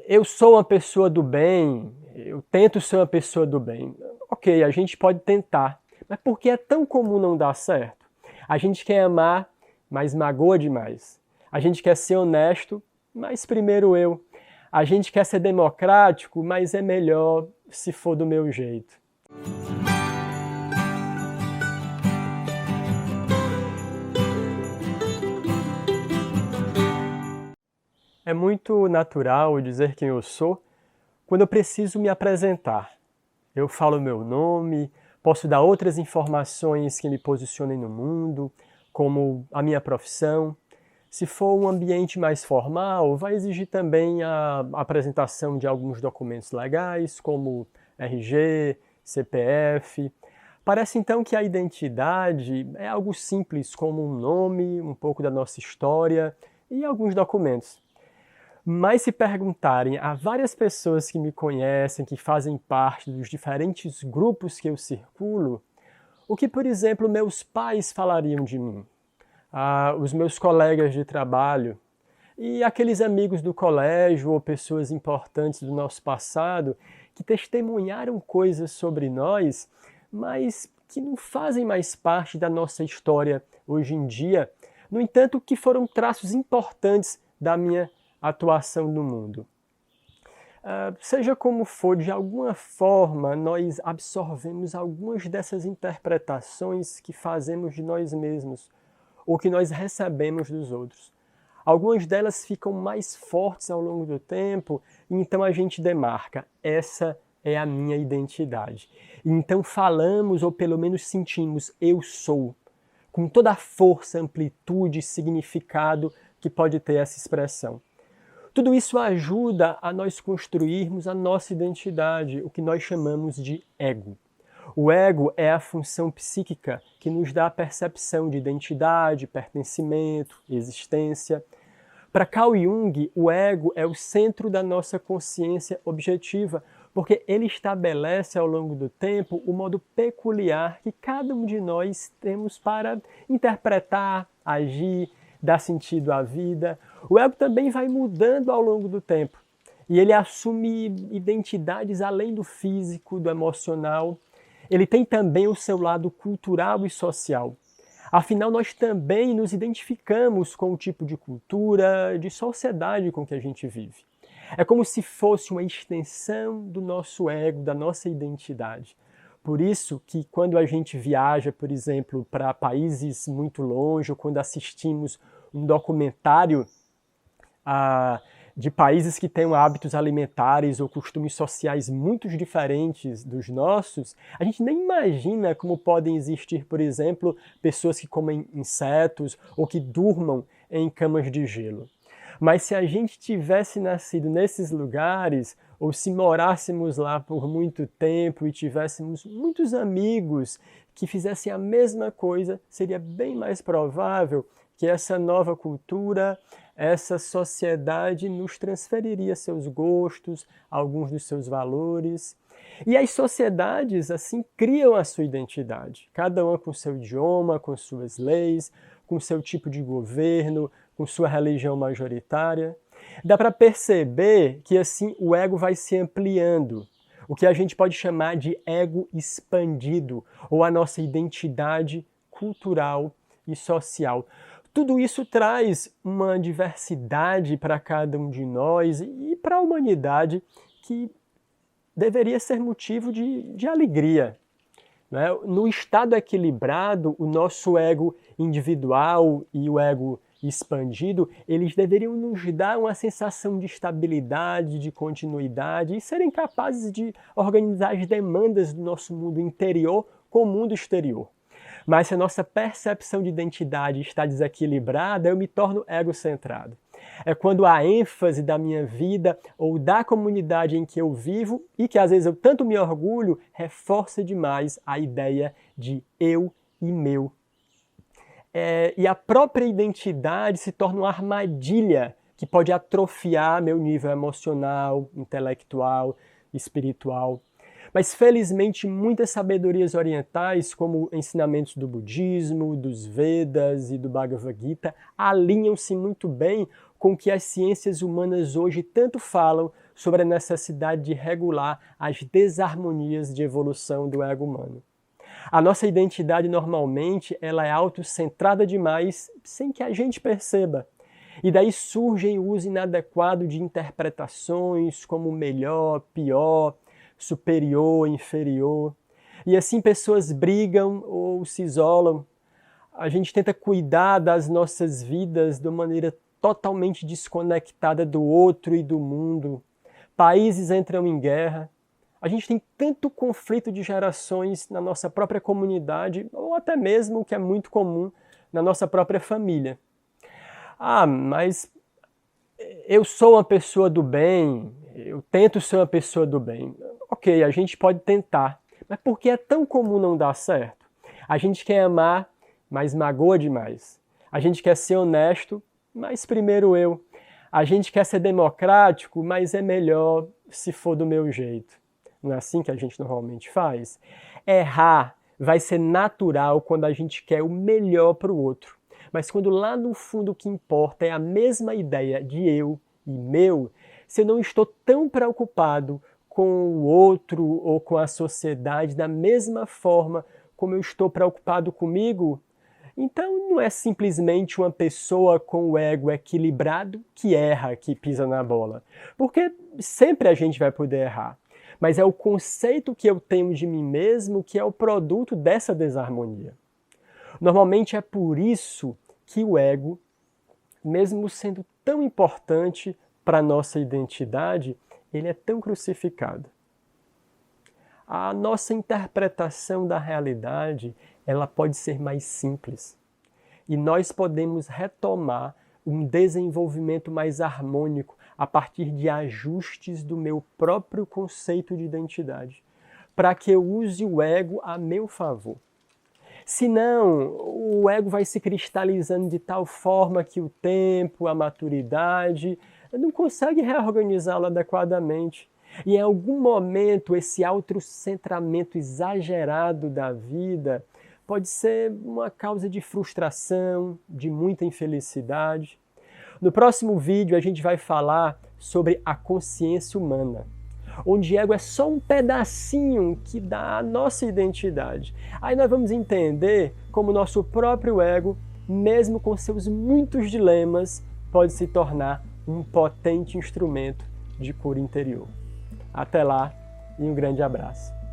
eu sou uma pessoa do bem, eu tento ser uma pessoa do bem. Ok, a gente pode tentar, mas por que é tão comum não dar certo? A gente quer amar, mas magoa demais. A gente quer ser honesto, mas primeiro eu. A gente quer ser democrático, mas é melhor se for do meu jeito. É muito natural dizer quem eu sou quando eu preciso me apresentar. Eu falo meu nome, posso dar outras informações que me posicionem no mundo, como a minha profissão. Se for um ambiente mais formal, vai exigir também a apresentação de alguns documentos legais, como RG, CPF. Parece então que a identidade é algo simples, como um nome, um pouco da nossa história e alguns documentos. Mas se perguntarem a várias pessoas que me conhecem, que fazem parte dos diferentes grupos que eu circulo, o que, por exemplo, meus pais falariam de mim, os meus colegas de trabalho e aqueles amigos do colégio ou pessoas importantes do nosso passado que testemunharam coisas sobre nós, mas que não fazem mais parte da nossa história hoje em dia, no entanto, que foram traços importantes da minha atuação no mundo. Seja como for, de alguma forma nós absorvemos algumas dessas interpretações que fazemos de nós mesmos, ou que nós recebemos dos outros. Algumas delas ficam mais fortes ao longo do tempo, e então a gente demarca, essa é a minha identidade. E então falamos, ou pelo menos sentimos, eu sou, com toda a força, amplitude e significado que pode ter essa expressão. Tudo isso ajuda a nós construirmos a nossa identidade, o que nós chamamos de ego. O ego é a função psíquica que nos dá a percepção de identidade, pertencimento, existência. Para Carl Jung, o ego é o centro da nossa consciência objetiva, porque ele estabelece ao longo do tempo o modo peculiar que cada um de nós temos para interpretar, agir, dar sentido à vida. O ego também vai mudando ao longo do tempo e ele assume identidades além do físico, do emocional. Ele tem também o seu lado cultural e social. Afinal, nós também nos identificamos com o tipo de cultura, de sociedade com que a gente vive. É como se fosse uma extensão do nosso ego, da nossa identidade. Por isso que quando a gente viaja, por exemplo, para países muito longe, ou quando assistimos um documentário de países que têm hábitos alimentares ou costumes sociais muito diferentes dos nossos, a gente nem imagina como podem existir, por exemplo, pessoas que comem insetos ou que durmam em camas de gelo. Mas se a gente tivesse nascido nesses lugares, ou se morássemos lá por muito tempo e tivéssemos muitos amigos que fizessem a mesma coisa, seria bem mais provável que essa nova cultura, essa sociedade nos transferiria seus gostos, alguns dos seus valores. E as sociedades, assim, criam a sua identidade, cada uma com seu idioma, com suas leis, com seu tipo de governo, com sua religião majoritária. Dá para perceber que, assim, o ego vai se ampliando, o que a gente pode chamar de ego expandido, ou a nossa identidade cultural e social. Tudo isso traz uma diversidade para cada um de nós e para a humanidade que deveria ser motivo de alegria. Né? No estado equilibrado, o nosso ego individual e o ego expandido, eles deveriam nos dar uma sensação de estabilidade, de continuidade e serem capazes de organizar as demandas do nosso mundo interior com o mundo exterior. Mas se a nossa percepção de identidade está desequilibrada, eu me torno egocentrado. É quando a ênfase da minha vida ou da comunidade em que eu vivo e que às vezes eu tanto me orgulho, reforça demais a ideia de eu e meu. E a própria identidade se torna uma armadilha que pode atrofiar meu nível emocional, intelectual, espiritual. Mas, felizmente, muitas sabedorias orientais, como ensinamentos do budismo, dos Vedas e do Bhagavad Gita, alinham-se muito bem com que as ciências humanas hoje tanto falam sobre a necessidade de regular as desarmonias de evolução do ego humano. A nossa identidade normalmente ela é autocentrada demais sem que a gente perceba. E daí surge o uso inadequado de interpretações como melhor, pior, superior, inferior. E assim pessoas brigam ou se isolam. A gente tenta cuidar das nossas vidas de uma maneira totalmente desconectada do outro e do mundo. Países entram em guerra. A gente tem tanto conflito de gerações na nossa própria comunidade, ou até mesmo, o que é muito comum, na nossa própria família. Ah, mas eu sou uma pessoa do bem, eu tento ser uma pessoa do bem. Ok, a gente pode tentar, mas por que é tão comum não dar certo? A gente quer amar, mas magoa demais. A gente quer ser honesto, mas primeiro eu. A gente quer ser democrático, mas é melhor se for do meu jeito. Não é assim que a gente normalmente faz? Errar vai ser natural quando a gente quer o melhor para o outro. Mas quando lá no fundo o que importa é a mesma ideia de eu e meu, se eu não estou tão preocupado com o outro ou com a sociedade da mesma forma como eu estou preocupado comigo, então não é simplesmente uma pessoa com o ego equilibrado que erra, que pisa na bola. Porque sempre a gente vai poder errar. Mas é o conceito que eu tenho de mim mesmo que é o produto dessa desarmonia. Normalmente é por isso que o ego, mesmo sendo tão importante para a nossa identidade, ele é tão crucificado. A nossa interpretação da realidade, ela pode ser mais simples. E nós podemos retomar um desenvolvimento mais harmônico a partir de ajustes do meu próprio conceito de identidade, para que eu use o ego a meu favor. Senão, o ego vai se cristalizando de tal forma que o tempo, a maturidade, não consegue reorganizá-lo adequadamente. E em algum momento, esse autocentramento exagerado da vida pode ser uma causa de frustração, de muita infelicidade. No próximo vídeo, a gente vai falar sobre a consciência humana, onde ego é só um pedacinho que dá a nossa identidade. Aí nós vamos entender como o nosso próprio ego, mesmo com seus muitos dilemas, pode se tornar um potente instrumento de cura interior. Até lá e um grande abraço.